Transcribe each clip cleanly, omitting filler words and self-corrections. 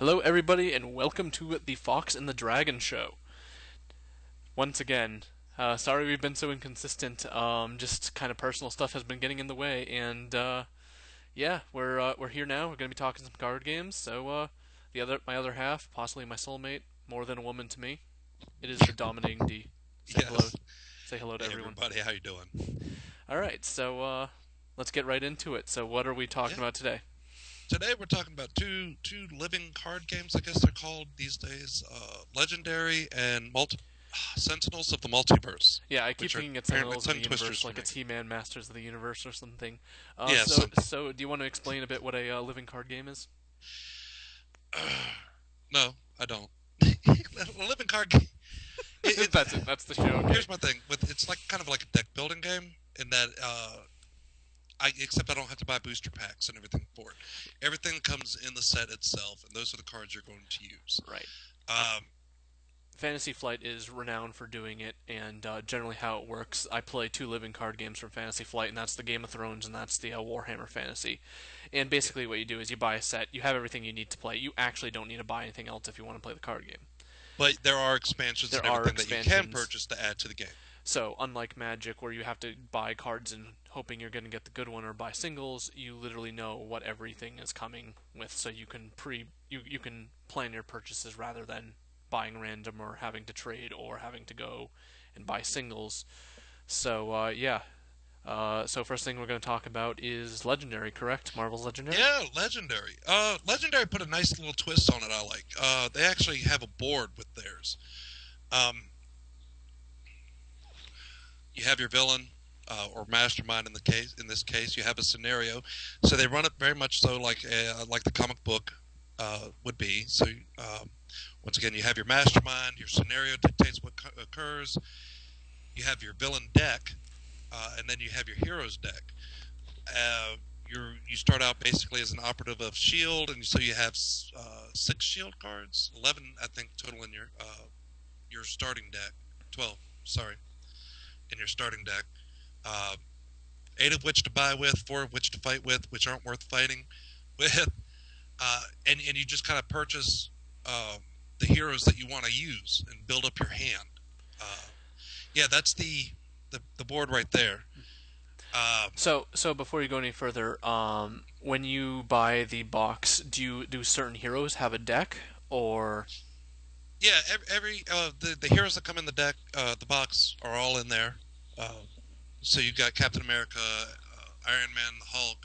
Hello, everybody, and welcome to the Fox and the Dragon Show. Once again, sorry we've been so inconsistent. Just kind of personal stuff has been getting in the way, and yeah, we're here now. We're gonna be talking some card games. So my other half, possibly my soulmate, more than a woman to me, it is the dominating D. Say hello. Yes. Say hello to Hey everyone. everybody, how you doing? All right, so let's get right into it. So what are we talking Yeah. about today? Today we're talking about two living card games, I guess they're called these days. Legendary and Sentinels of the Multiverse, Yeah, I keep which are thinking it's apparently Sentinels of the tongue twisters Universe, for like me. it's He-Man Masters of the Universe or something. Yeah, So do you want to explain a bit what a living card game is? no, I don't. A living card game. It, That's it. That's the show. Okay. Here's my thing with it's like kind of like a deck building game in that I except I don't have to buy booster packs and everything for it. Everything comes in the set itself, and those are the cards you're going to use. Right. Um, Fantasy Flight is renowned for doing it, and generally how it works. I play two living card games from Fantasy Flight, and that's the Game of Thrones, and that's the Warhammer Fantasy. And yeah. basically, what you do is you buy a set. You have everything you need to play. You actually don't need to buy anything else if you want to play the card game. But there are expansions There and are everything that you can expansions. purchase to add to the game. So, unlike Magic, where you have to buy cards and hoping you're going to get the good one or buy singles, you literally know what everything is coming with, so you can plan your purchases rather than buying random or having to trade or having to go and buy singles. So, yeah. So first thing we're going to talk about is Legendary, correct? Marvel's Legendary. Yeah, Legendary. Legendary put a nice little twist on it. I like. They actually have a board with theirs. Um, you have your villain or mastermind in the case. In this case, you have a scenario. So they run it very much so like the comic book would be. So once again, you have your mastermind. Your scenario dictates what occurs. You have your villain deck, and then you have your heroes deck. You start out basically as an operative of Shield, and so you have six Shield cards, 11 I think total in your starting deck, 12, sorry, in your starting deck. Uh, Eight of which to buy with, four of which to fight with, which aren't worth fighting with, and you just kind of purchase the heroes that you want to use and build up your hand. Uh, yeah, that's the board right there. Um, So before you go any further, when you buy the box, do certain heroes have a deck or Yeah, the heroes that come in the deck, the box are all in there. Uh, so you've got Captain America, Iron Man, the Hulk.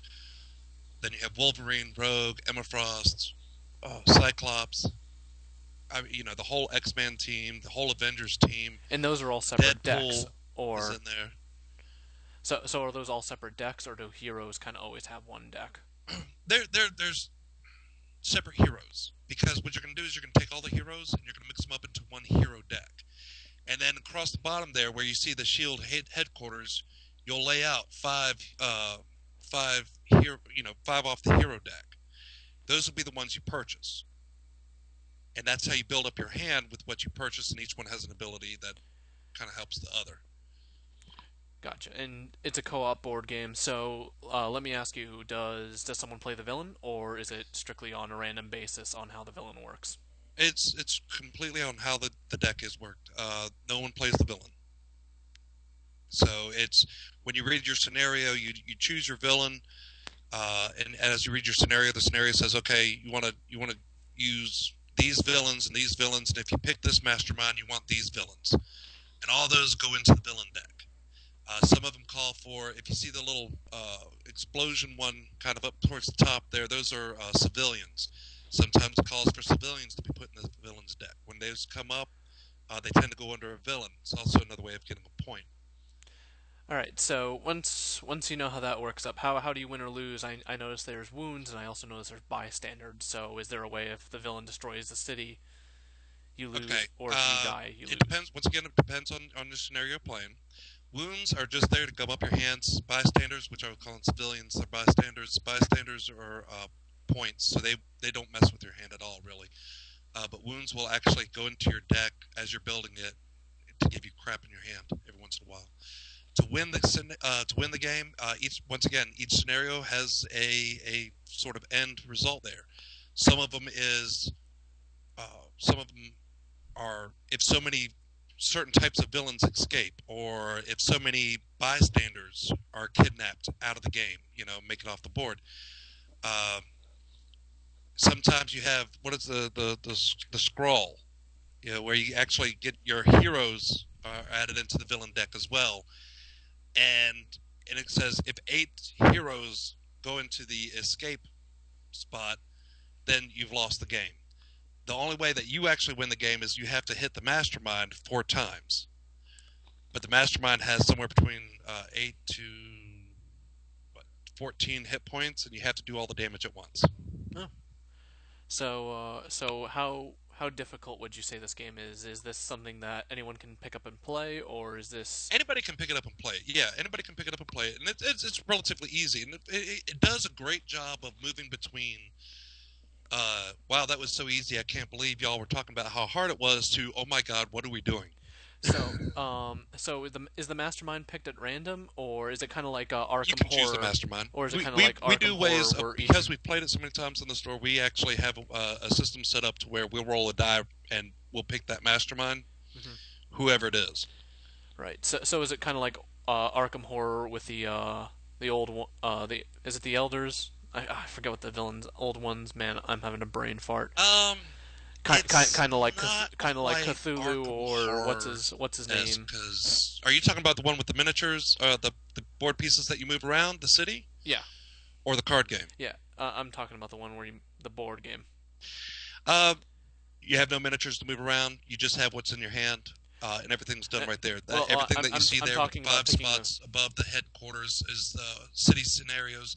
Then you have Wolverine, Rogue, Emma Frost, Cyclops. The whole X-Men team, the whole Avengers team. and those are all separate decks Deadpool is or in there. so are those all separate decks or do heroes kind of always have one deck? There's separate heroes because what you're going to do is you're going to take all the heroes and you're going to mix them up into one hero deck. And then across the bottom there, where you see the Shield headquarters, you'll lay out five off the hero deck. Those will be the ones you purchase, and that's how you build up your hand with what you purchase. And each one has an ability that kind of helps the other. Gotcha. And it's a co-op board game, so let me ask you: does someone play the villain, or is it strictly on a random basis on how the villain works? It's completely on how the deck is worked. No one plays the villain, so it's when you read your scenario, you choose your villain, and as you read your scenario, the scenario says, okay, you want to use these villains and these villains, and if you pick this mastermind, you want these villains, and all those go into the villain deck. Some of them call for, if you see the little explosion one kind of up towards the top there, those are civilians. Sometimes it calls for civilians to be put in the villain's deck. When those come up, they tend to go under a villain. It's also another way of getting a point. All right. So once you know how that works up, how do you win or lose? I notice there's wounds, and I also notice there's bystanders. So is there a way if the villain destroys the city, you Okay, lose, or if you die, you it lose? depends. Once again, it depends on the scenario playing. Wounds are just there to gum up your hands. Bystanders, which I would call them civilians, they're bystanders. Bystanders are points, so they don't mess with your hand at all, really. But wounds will actually go into your deck as you're building it to give you crap in your hand every once in a while. To win the game, each scenario has a sort of end result there. Some of them is Some of them are if so many certain types of villains escape, or if so many bystanders are kidnapped out of the game, make it off the board. Uh, Sometimes you have what is the scroll, where you actually get your heroes added into the villain deck as well, and it says if 8 heroes go into the escape spot, then you've lost the game. The only way that you actually win the game is you have to hit the mastermind 4 times. But the mastermind has somewhere between 8 to 14 hit points, and you have to do all the damage at once. Oh. So how difficult would you say this game is? Is this something that anyone can pick up and play, or is this? Anybody can pick it up and play it. Yeah, anybody can pick it up and play it, and it's relatively easy, and it does a great job of moving between. Wow, that was so easy! I can't believe y'all were talking about how hard it was. To oh my God, what are we doing? So is the mastermind picked at random, or is it kind of like You Arkham can choose the Horror, mastermind. or is it We, kind of we, like we Arkham do Horror, ways where each? because we've played it so many times in the store. We actually have a system set up to where we'll roll a die and we'll pick that mastermind, Mhm. whoever it is. Right. So is it kind of like Arkham Horror with the old the is it the Elders? I forget what the villains old ones. Man, I'm having a brain fart. Um, Kind kind it's kind of like not kind of like quite Cthulhu, Arkham or Horror what's his esque name? because are you talking about the one with the miniatures, the board pieces that you move around the city, Yeah, or the card game? yeah. I'm talking about the one where the board game. Uh, you have no miniatures to move around. You just have what's in your hand, and everything's done Uh, right there. well, Everything I'm that you see I'm there with the talking about five picking the. spots above the headquarters is the city scenarios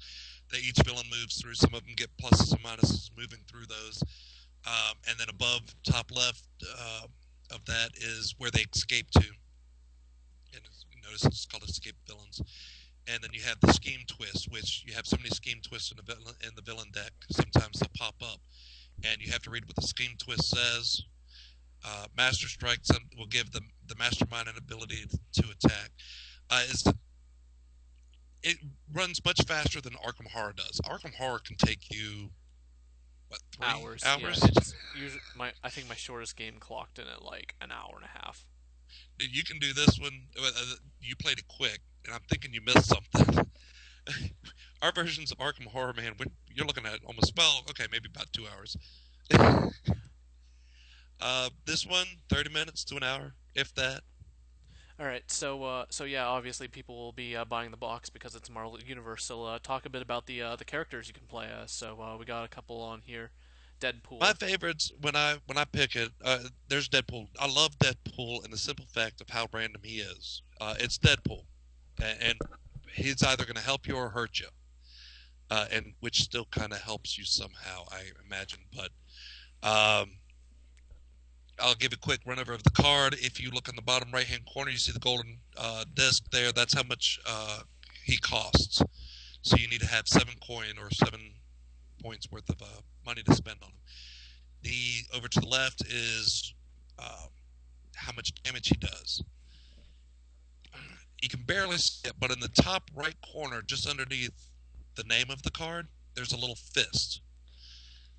that each villain moves through. Some of them get pluses and minuses moving through those. And then above, top left of that is where they escape to. And notice it's called escape villains. And then you have the scheme twist, which you have so many scheme twists in the villain deck. Sometimes they'll pop up, and you have to read what the scheme twist says. Master Strike will give the mastermind an ability to attack. Is It runs much faster than Arkham Horror does. Arkham Horror can take you what, three Hours. Yeah, hours? it's usually my. I think my shortest game clocked in at like an hour and a half. You can do this one. You played it quick, and I'm thinking you missed something. Our versions of Arkham Horror, man, you're looking at almost, well, okay, maybe about 2 hours. This one, 30 minutes to an hour, if that. All right, so yeah, obviously people will be buying the box because it's Marvel Universe. So talk a bit about the characters you can play as. So we got a couple on here. My Deadpool. favorites when I pick it, there's Deadpool. I love Deadpool in the simple fact of how random he is. It's Deadpool, and he's either going to help you or hurt you, and which still kind of helps you somehow, I imagine. But um, I'll give a quick run over of the card. If you look in the bottom right hand corner, you see the golden disc there. That's how much he costs. So you need to have 7 coin or 7 points worth of money to spend on him. The over to the left is uh, how much damage he does. You can barely see it, but in the top right corner, just underneath the name of the card, there's a little fist.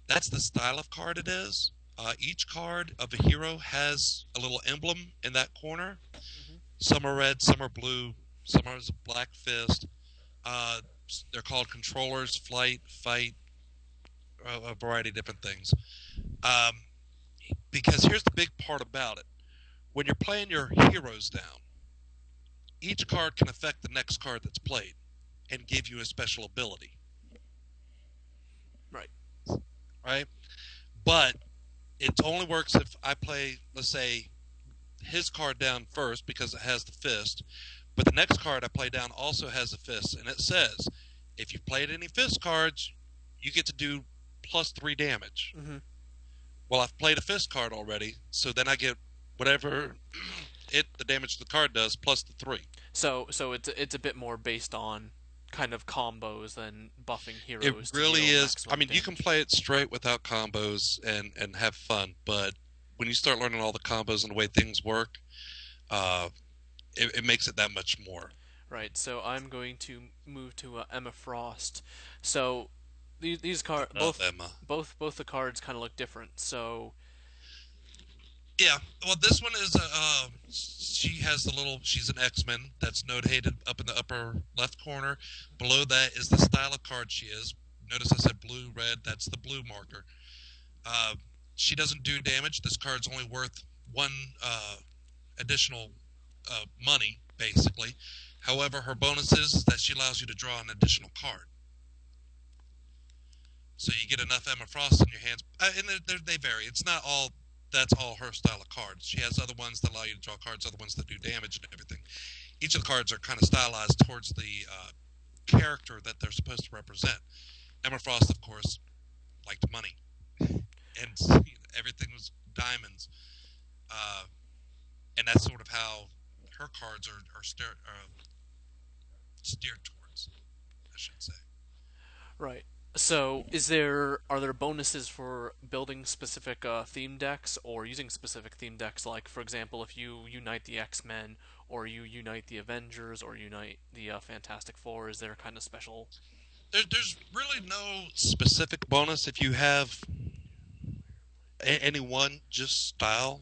That's the style of card it is. Each card of a hero has a little emblem in that corner. Hmm. Some are red, some are blue, some are a black fist. Uh, they're called controllers, flight, fight, a variety of different things. Um, because here's the big part about it: when you're playing your heroes down, each card can affect the next card that's played and give you a special ability, Right. right? But it only works if I play, let's say, his card down first because it has the fist, but the next card I play down also has a fist, and it says if you've played any fist cards, you get to do +3 damage. Hmm. Well, I've played a fist card already, so then I get whatever the damage the card does plus the 3. So it's a bit more based on kind of combos than buffing It heroes to really deal is. I maximum mean, you can damage. play it straight without combos and have fun, but when you start learning all the combos and the way things work, uh, it makes it that much more. Right. So I'm going to move to Emma Frost. So these I card love Emma. both the cards kind of look different. So Yeah. Well, this one is she has the little. She's an X-Men that's notated up in the upper left corner. Below that is the style of card she is. Notice I said blue, red. That's the blue marker. Uh, she doesn't do damage. This card's only worth one additional money, basically. However, her bonus is that she allows you to draw an additional card. So you get enough Emma Frost in your hands, and they vary. It's not all. That's all her style of cards. She has other ones that allow you to draw cards, other ones that do damage and everything. Each of the cards are kind of stylized towards the character that they're supposed to represent. Emma Frost, of course, liked money, and everything was diamonds, uh, and that's sort of how her cards steered towards, I should say. Right. So, are there bonuses for building specific theme decks or using specific theme decks? Like, for example, if you unite the X-Men, or you unite the Avengers, or unite the Fantastic Four, is there kind of special? There's really no specific bonus if you have any one just style,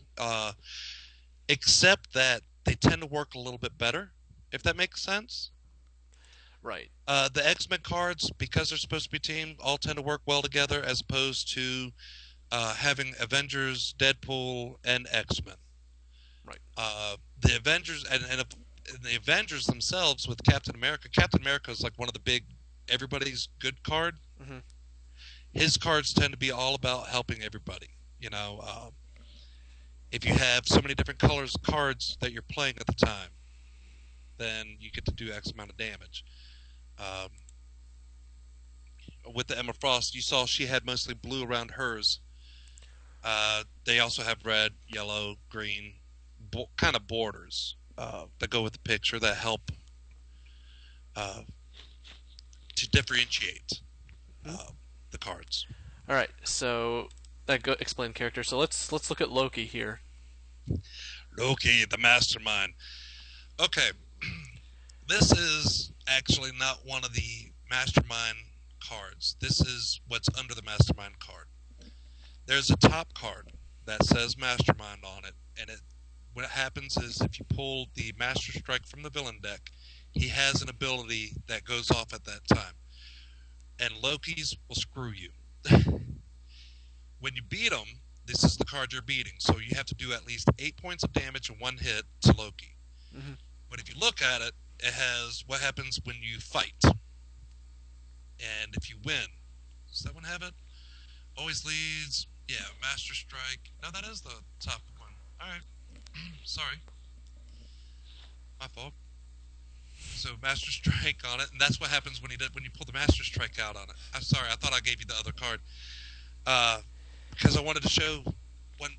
except that they tend to work a little bit better, if that makes sense. Right. The X Men cards, because they're supposed to be teamed, all tend to work well together, as opposed to having Avengers, Deadpool, and X Men. Right. The Avengers and the Avengers themselves with Captain America. Captain America is like one of the big everybody's good card. Hmm. His cards tend to be all about helping everybody. You know, if you have so many different colors of cards that you're playing at the time, then you get to do X amount of damage. Um, with the Emma Frost, you saw she had mostly blue around hers. They also have red, yellow, green, kind of borders that go with the picture that help uh, to differentiate Hmm. uh, the cards. All right. So that explained character. So let's look at Loki here. Loki, the mastermind. Okay, this is actually not one of the mastermind cards. This is what's under the mastermind card. There's a top card that says mastermind on it, and what happens is if you pull the master strike from the villain deck, he has an ability that goes off at that time, and Loki's will screw you. When you beat him, this is the card you're beating, so you have to do at least 8 points of damage in one hit to Loki. Hmm. But if you look at it, it has what happens when you fight. And if you win, does that one have it? Always leads. Yeah, Master Strike. No, that is the top one. Alright. Sorry. My fault. So Master Strike on it, and that's what happens when you pull the Master Strike out on it. I'm sorry, I thought I gave you the other card. Uh, because I wanted to show when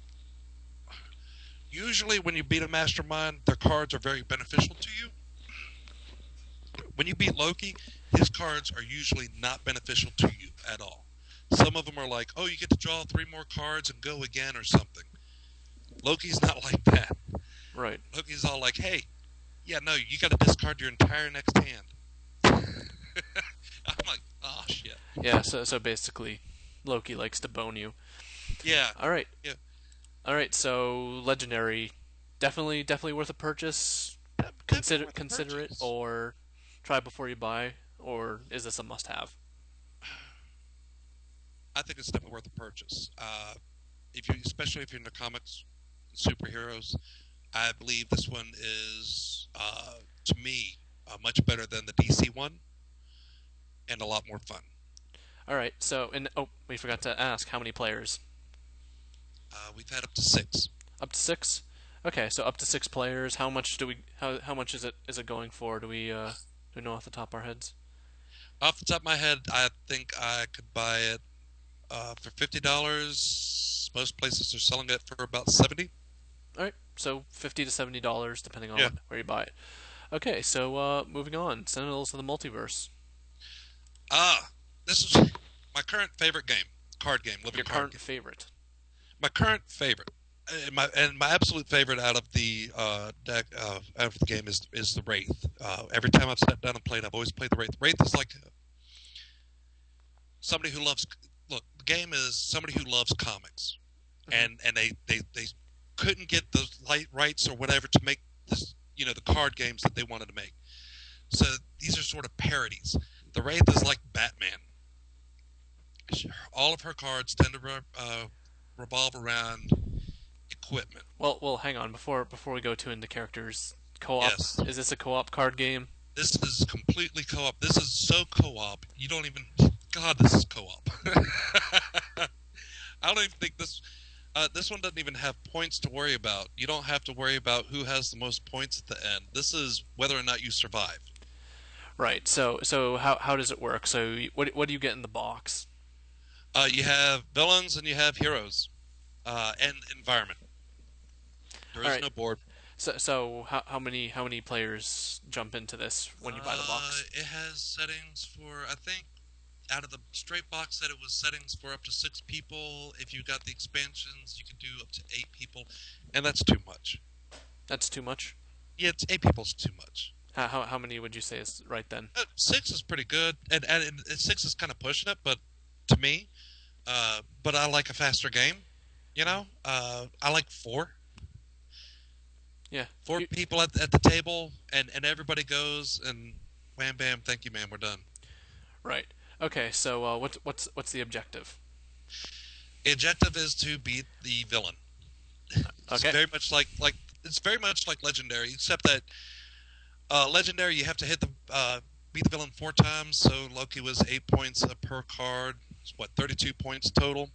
usually when you beat a mastermind, their cards are very beneficial to you. When you beat Loki, his cards are usually not beneficial to you at all. Some of them are like, oh, you get to draw three more cards and go again or something. Loki's not like that. Right. Loki's all like, hey, yeah, no, you got to discard your entire next hand. I'm like, oh, shit. Yeah. So basically, Loki likes to bone you. Yeah, All right. yeah. All right. So legendary, definitely worth a purchase. Definitely worth the Consider it, purchase. or try before you buy, or is this a must-have? I think it's definitely worth the purchase. If you, especially if you're into comics, superheroes, I believe this one is, to me, much better than the DC one and a lot more fun. All right. So, and oh, we forgot to ask how many players. We've had up to six. Up to six. Okay, so up to six players. How much do we? How much is it going for? Do we know off the top of our heads? Off the top of my head, I think I could buy it for $50. Most places are selling it for about 70. All right, so $50 to $70 depending on Yeah. where you buy it. Okay, so moving on. Sentinels of the Multiverse. Ah, this is my current favorite game, card game, living Your card current game. favorite. My current favorite, and my absolute favorite out of the deck out of the game is the Wraith. Every time I've sat down and played, I've always played the Wraith. Wraith is like somebody who loves. Look, the game is somebody who loves comics, Hmm. and they couldn't get the rights or whatever to make this, the card games that they wanted to make. So these are sort of parodies. The Wraith is like Batman. All of her cards tend to revolve around equipment. Hang on. Before we go too into characters, co-op. Yes, Is this a co-op card game? this is completely co-op. This is so co-op. You don't even. God, this is co-op. I don't even think this. This one doesn't even have points to worry about. You don't have to worry about who has the most points at the end. This is whether or not you survive. Right. So how does it work? So what do you get in the box? You have villains and you have heroes, and environment. There All is right. no board. So how many players jump into this when you buy the box? It has settings for, I think, out of the straight box set, it was settings for up to 6 people. If you got the expansions, you could do up to 8 people, and that's too much. That's too much. Yeah, it's 8 people's too much. How many would you say is right then? 6 is pretty good, and 6 is kind of pushing it, but to me, but I like a faster game. I like 4. Yeah. Four You, people at the table, and everybody goes, and wham bam, thank you, man, we're done. right. Okay. So what's the objective? The objective is to beat the villain. It's Okay. very much like it's very much like Legendary, except that Legendary you have to hit the beat the villain 4 times. So Loki was 8 points per card. It's what 32 points total.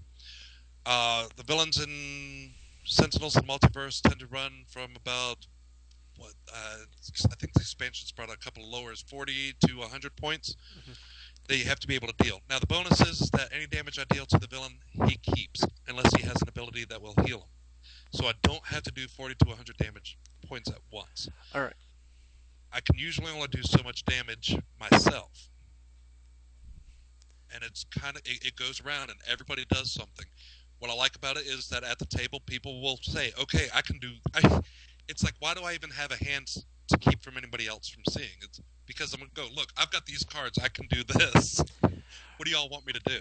The villains in Sentinels and Multiverse tend to run from about what I think the expansion's brought a couple of lowers, 40 to 100 points. Hmm. That you have to be able to deal. Now the bonus is that any damage I deal to the villain, he keeps, unless he has an ability that will heal him. So I don't have to do 40 to 100 damage points at once. All right. I can usually only do so much damage myself. And it's kind of, it goes around and everybody does something. What I like about it is that at the table, people will say, okay, it's like, why do I even have a hand to keep from anybody else from seeing? It's because I'm going to go, look, I've got these cards, I can do this. What do y'all want me to do?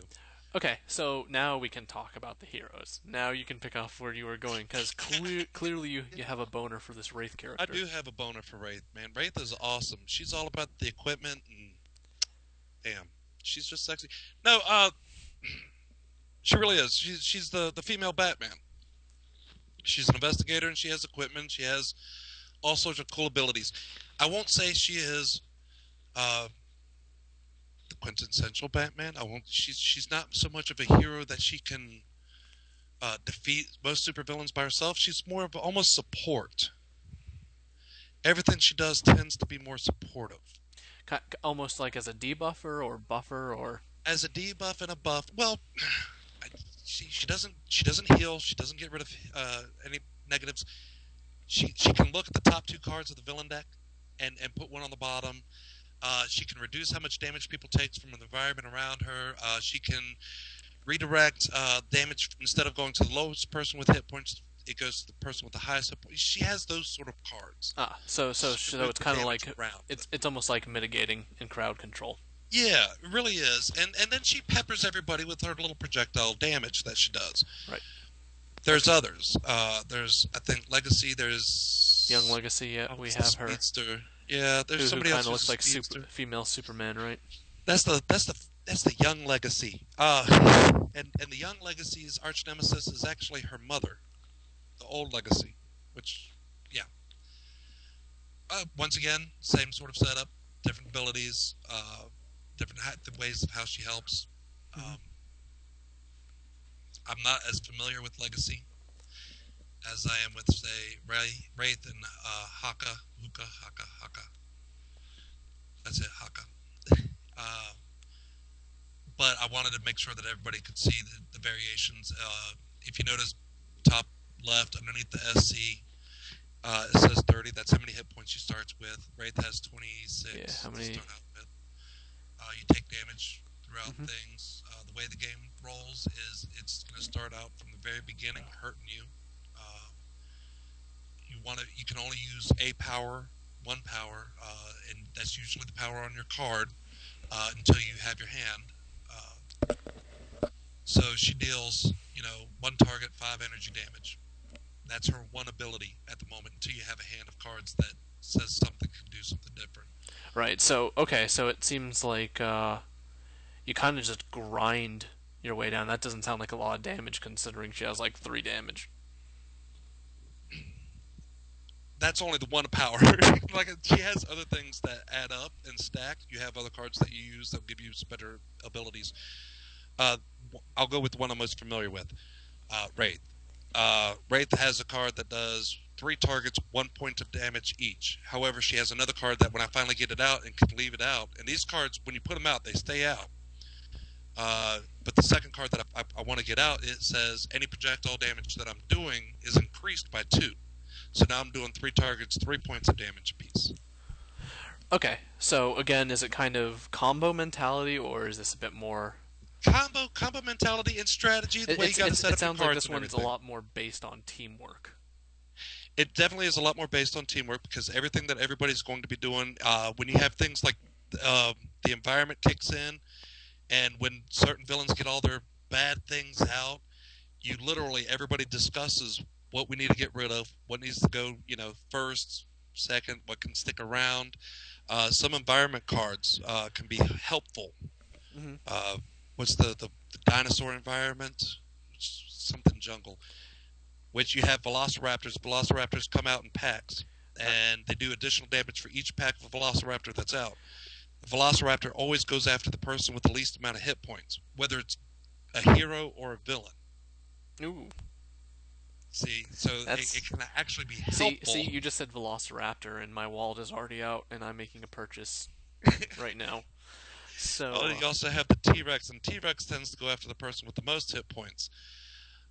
Okay. So now we can talk about the heroes. Now you can pick off where you were going because clearly you have a boner for this Wraith I character. do have a boner for Wraith, man. Wraith is awesome. She's all about the equipment and damn, she's just sexy. No, she really is. She's the female Batman. She's an investigator and she has equipment. She has all sorts of cool abilities. I won't say she is uh, the quintessential Batman. I won't. She's not so much of a hero that she can defeat most supervillains by herself. She's more of almost support. Everything she does tends to be more supportive. Almost like as a debuffer or buffer or. As a debuff and a buff, well, she doesn't heal. She doesn't get rid of any negatives. She can look at the top 2 cards of the villain deck and put one on the bottom. She can reduce how much damage people take from the environment around her. She can redirect damage instead of going to the lowest person with hit points. It goes to the person with the highest hit points. She has those sort of cards. So it's The kind of damage like around. it's almost like mitigating in crowd control. Yeah, it really is. And then she peppers everybody with her little projectile damage that she does. Right. There's others. There's I think Legacy. Young There's Legacy. Yeah, we who's the have her. speedster. Yeah, there's Who somebody kind else of who's looks a like speedster. female Superman, right? That's the young Legacy. And the young Legacy's arch nemesis is actually her mother, the old Legacy, which yeah. Once again, same sort of setup, different abilities, different ways of how she helps. Mm-hmm. Um, I'm not as familiar with Legacy as I am with, say, Wraith and Haka. That's it, Haka. Uh, but I wanted to make sure that everybody could see the variations. If you notice, top left underneath the SC, it says 30. That's how many hit points she starts with. Wraith has 26 Yeah. How to many? start out with. You take damage throughout Mm-hmm. things. The way the game rolls is it's going to start out from the very beginning hurting you. Uh, you can only use a power, one power, and that's usually the power on your card until you have your hand. So she deals, one target, 5 energy damage. That's her one ability at the moment until you have a hand of cards that says something can do something different. Right. So okay. So it seems like you kind of just grind your way down. That doesn't sound like a lot of damage considering she has like 3 damage. That's only the one power. Like she has other things that add up and stack. You have other cards that you use that give you better abilities. Uh, I'll go with the one I'm most familiar with. Wraith. Wraith has a card that does 3 targets, 1 point of damage each. However, she has another card that when I finally get it out and can leave it out, and these cards, when you put them out, they stay out. But the second card that I want to get out, it says any projectile damage that I'm doing is increased by 2. So now I'm doing 3 targets, 3 points of damage apiece. Okay. So again, is it kind of combo mentality or is this a bit more? Combo mentality and strategy, the way you got to set It up your sounds like cards this and one's a everything. lot more based on teamwork. It definitely is a lot more based on teamwork because everything that everybody's going to be doing, when you have things like the environment kicks in, and when certain villains get all their bad things out, you literally everybody discusses what we need to get rid of, what needs to go, first, second, what can stick around. Some environment cards can be helpful. Hmm. Uh, what's the dinosaur environment? Something jungle, which you have velociraptors. Velociraptors come out in packs, and they do additional damage for each pack of velociraptor that's out. The velociraptor always goes after the person with the least amount of hit points, whether it's a hero or a villain. Ooh, See, so it that's can actually be see. helpful. You just said Velociraptor, and my wallet is already out, and I'm making a purchase right now. Oh, So you also have the T Rex, and T Rex tends to go after the person with the most hit points.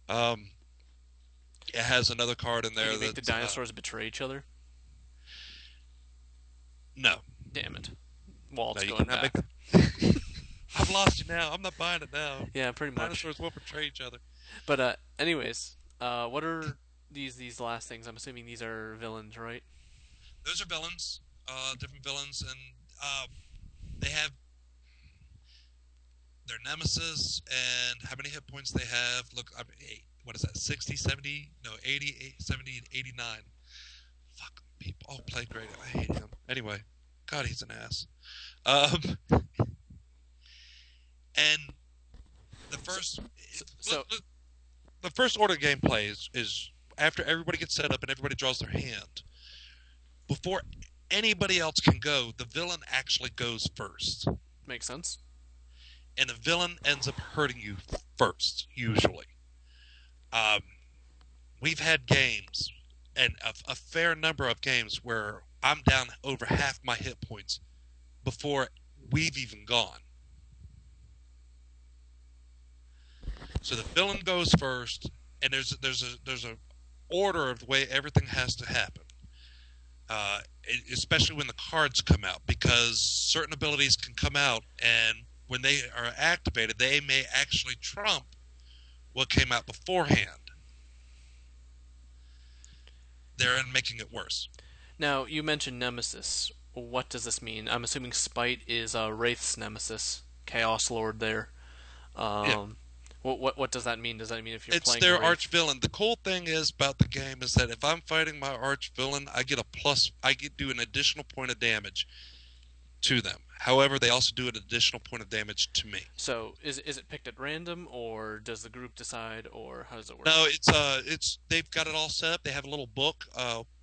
Um, it has another card in can there you make the that's dinosaurs betray each other? no, Damn it, no, wallet's you going cannot make back. the. I've lost you now. I'm not buying it now. Yeah, pretty much. Dinosaurs will betray each other. But anyways, what are these last things? I'm assuming these are villains, right? Those are villains, different villains, and they have their nemesis and how many hit points they have. Look, I mean, what is that? 60, 70? No, 80, 70, 89. Fuck people. Oh, play great. I hate him. Anyway, God, he's an ass. Um, and the So, first, so the first order of gameplay is after everybody gets set up and everybody draws their hand. Before anybody else can go, the villain actually goes first, makes sense. and the villain ends up hurting you first, usually. Um, we've had games, and a fair number of games, where I'm down over half my hit points before we've even gone. So the villain goes first, and there's a order of the way everything has to happen. Especially when the cards come out, because certain abilities can come out, and when they are activated, they may actually trump what came out beforehand. They're making it worse. Now you mentioned Nemesis. What does this mean? I'm assuming Spite is Wraith's nemesis, Chaos Lord. There. Yeah, Um, what does that mean? Does that mean if you're it's playing a their arch Wraith? villain. The cool thing is about the game is that if I'm fighting my arch villain, I get a plus. I get do an additional point of damage to them. However, they also do an additional point of damage to me. So is it picked at random, or does the group decide, or how does it work? No, it's they've got it all set up. They have a little book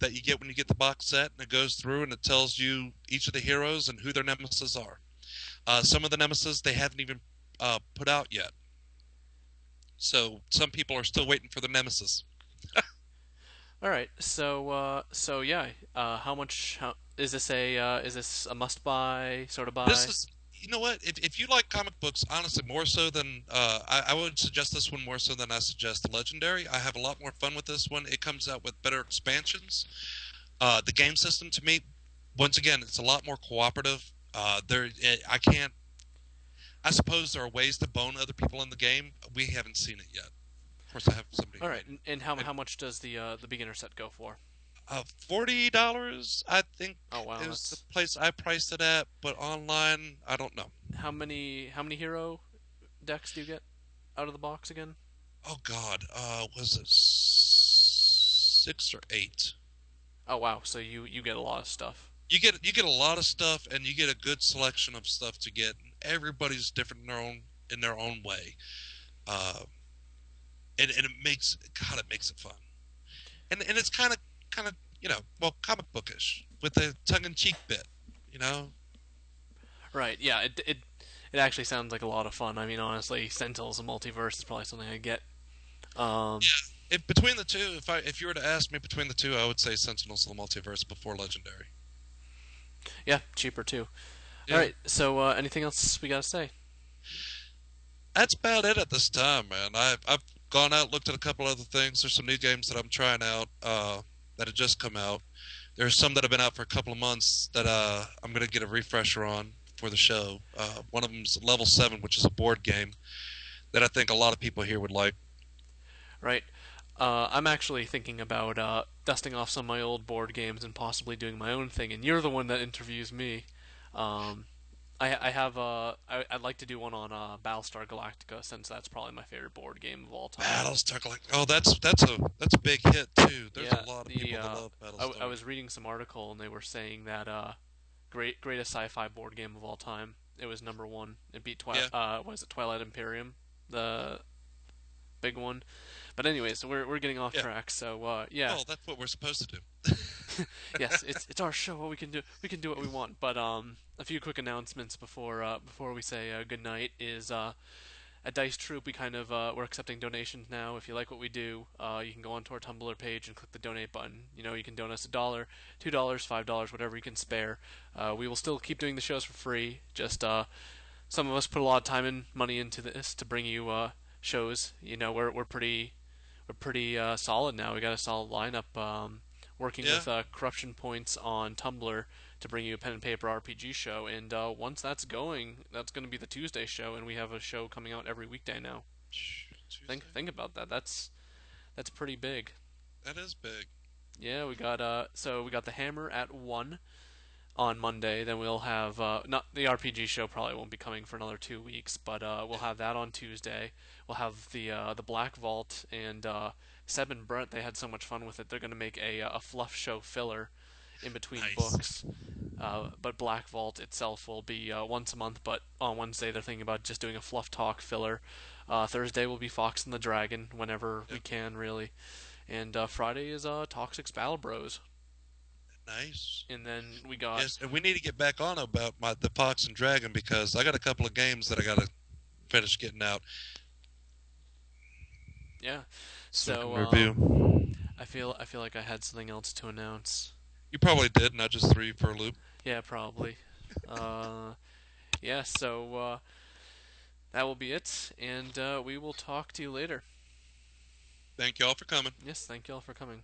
that you get when you get the box set, and it goes through and it tells you each of the heroes and who their nemesis are. Some of the nemesis they haven't even put out yet, so some people are still waiting for the nemesis. All right. So yeah. How much? Is this a must buy sort of This buy? is, you know what? If you like comic books, honestly, more so than I would suggest this one more so than I suggest the Legendary. I have a lot more fun with this one. It comes out with better expansions. The game system, to me, once again, it's a lot more cooperative. I can't. I suppose there are ways to bone other people in the game. We haven't seen it yet. Of course, I have somebody All who right. made it. And how much does the beginner set go for? $40, I think, Oh wow, is the that's place I priced it at. But online, I don't know. how many hero decks do you get out of the box again? Oh God, was it 6 or 8. Oh wow, so you get a lot of stuff. You get a lot of stuff, and you get a good selection of stuff to get. Everybody's different in their own way, uh, and it makes God, it makes it fun. And it's kind of well, comic bookish with a tongue in cheek bit, you know. Right? Yeah. It actually sounds like a lot of fun. I mean, honestly, Sentinels and Multiverse is probably something I get. Um, Yeah. Between the two, if you were to ask me between the two, I would say Sentinels of the Multiverse before Legendary. yeah, cheaper too. All Yeah. right. So, anything else we gotta say? That's about it at this time, man. I've gone out, looked at a couple other things. There's some new games that I'm trying out that have just come out. There's some that have been out for a couple of months that I'm gonna get a refresher on for the show. One of them's Level 7, which is a board game that I think a lot of people here would like. Right. I'm actually thinking about dusting off some of my old board games and possibly doing my own thing. And you're the one that interviews me. Um, I have I'd like to do one on Battlestar Galactica since that's probably my favorite board game of all time. Battlestar Galactica. Oh, that's a big hit too. There's a Yeah, lot of the people that love I Battlestar. was reading some article and they were saying that greatest sci-fi board game of all time. It was number one. It beat Yeah, was it Twilight Imperium, the big one. But anyways, so we're getting off yeah. track. So yeah, Well, that's what we're supposed to do. yes, it's our show. We can do what we want. But a few quick announcements before we say good night is at Dice Troop we kind of we're accepting donations now. If you like what we do, you can go onto our Tumblr page and click the donate button. You know, you can donate us $1, $2, $5, whatever you can spare. We will still keep doing the shows for free. Just some of us put a lot of time and money into this to bring you shows. You know, we're pretty solid now. We got a solid lineup. Working Yeah. with Corruption Points on Tumblr to bring you a pen and paper RPG show, and once that's going, that's going to be the Tuesday show, and we have a show coming out every weekday now. Tuesday. Think about that. That's pretty big. That is big. Yeah, we got the Hammer at 1 on Monday. Then we'll have not the RPG show probably won't be coming for another 2 weeks, but we'll Yeah. have that on Tuesday. We'll have the Black Vault and Seb and Brent. They had so much fun with it. They're gonna make a fluff show filler in between Nice. books. But Black Vault itself will be once a month. But on Wednesday they're thinking about just doing a fluff talk filler. Thursday will be Fox and the Dragon whenever we Yep. can really, and Friday is Toxics Battle Bros. Nice. And then we got Yes, and we need to get back on about the Fox and Dragon because I got a couple of games that I got to finish getting out yeah. so I can So review. I feel like I had something else to announce. You probably did, and I just threw you for a loop. Yeah, probably. Uh, yeah. So that will be it, and we will talk to you later. Thank y'all for coming. Yes, thank you all for coming.